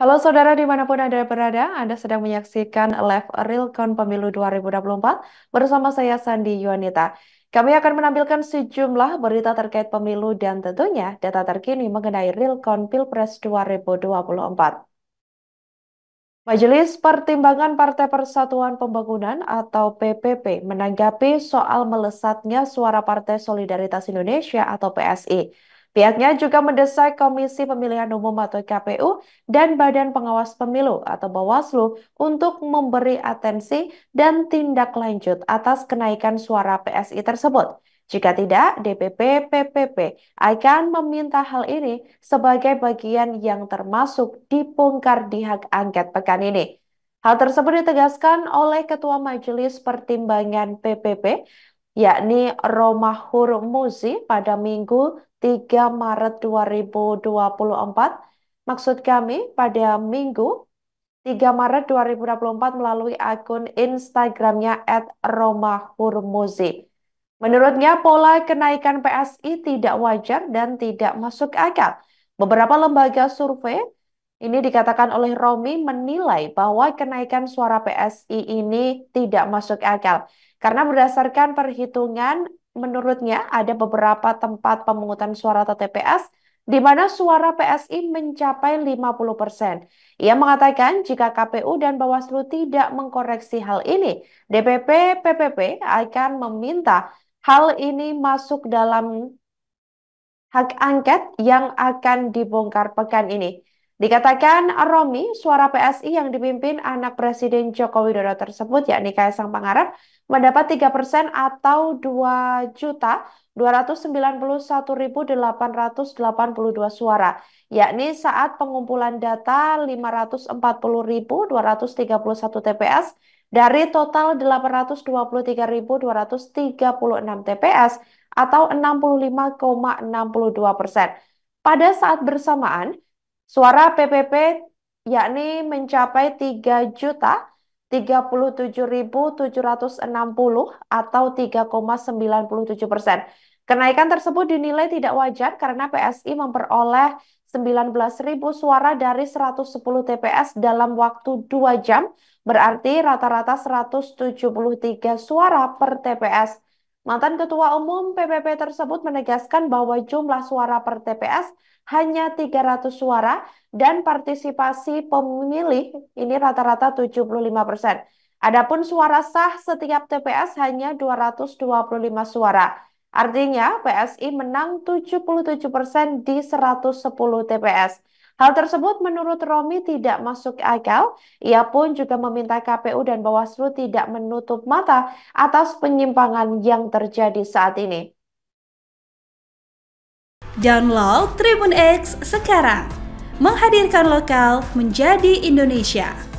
Halo saudara dimanapun Anda berada, Anda sedang menyaksikan Live Real Count Pemilu 2024 bersama saya Sandi Yuanita. Kami akan menampilkan sejumlah berita terkait pemilu dan tentunya data terkini mengenai Real Count Pilpres 2024. Majelis Pertimbangan Partai Persatuan Pembangunan atau PPP menanggapi soal melesatnya suara Partai Solidaritas Indonesia atau PSI. Pihaknya juga mendesak Komisi Pemilihan Umum atau KPU dan Badan Pengawas Pemilu atau Bawaslu untuk memberi atensi dan tindak lanjut atas kenaikan suara PSI tersebut. Jika tidak, DPP PPP akan meminta hal ini sebagai bagian yang termasuk dibongkar di hak angket pekan ini. Hal tersebut ditegaskan oleh Ketua Majelis Pertimbangan PPP, yakni Romahur Muzi pada Minggu 3 Maret 2024. Maksud kami pada Minggu 3 Maret 2024 melalui akun Instagramnya @romahurmuzi. Menurutnya, pola kenaikan PSI tidak wajar dan tidak masuk akal. Beberapa lembaga survei ini dikatakan oleh Romi menilai bahwa kenaikan suara PSI ini tidak masuk akal. Karena berdasarkan perhitungan, menurutnya ada beberapa tempat pemungutan suara atau TPS di mana suara PSI mencapai 50%. Ia mengatakan jika KPU dan Bawaslu tidak mengkoreksi hal ini, DPP PPP akan meminta hal ini masuk dalam hak angket yang akan dibongkar pekan ini. Dikatakan Romi, suara PSI yang dipimpin anak Presiden Joko Widodo tersebut, yakni Kaisang Pangarep, mendapat 3% atau 2.291.882 suara, yakni saat pengumpulan data 540.231 TPS dari total 823.236 TPS atau 65,62%. Pada saat bersamaan, suara PPP yakni mencapai 3.037.760 atau 3,97%. Kenaikan tersebut dinilai tidak wajar karena PSI memperoleh 19.000 suara dari 110 TPS dalam waktu 2 jam, berarti rata-rata 173 suara per TPS. Mantan Ketua Umum PPP tersebut menegaskan bahwa jumlah suara per TPS hanya 300 suara dan partisipasi pemilih ini rata-rata 75%. Adapun suara sah setiap TPS hanya 225 suara. Artinya PSI menang 77% di 110 TPS. Hal tersebut menurut Romi tidak masuk akal. Ia pun juga meminta KPU dan Bawaslu tidak menutup mata atas penyimpangan yang terjadi saat ini. Download Tribun X sekarang, menghadirkan lokal menjadi Indonesia.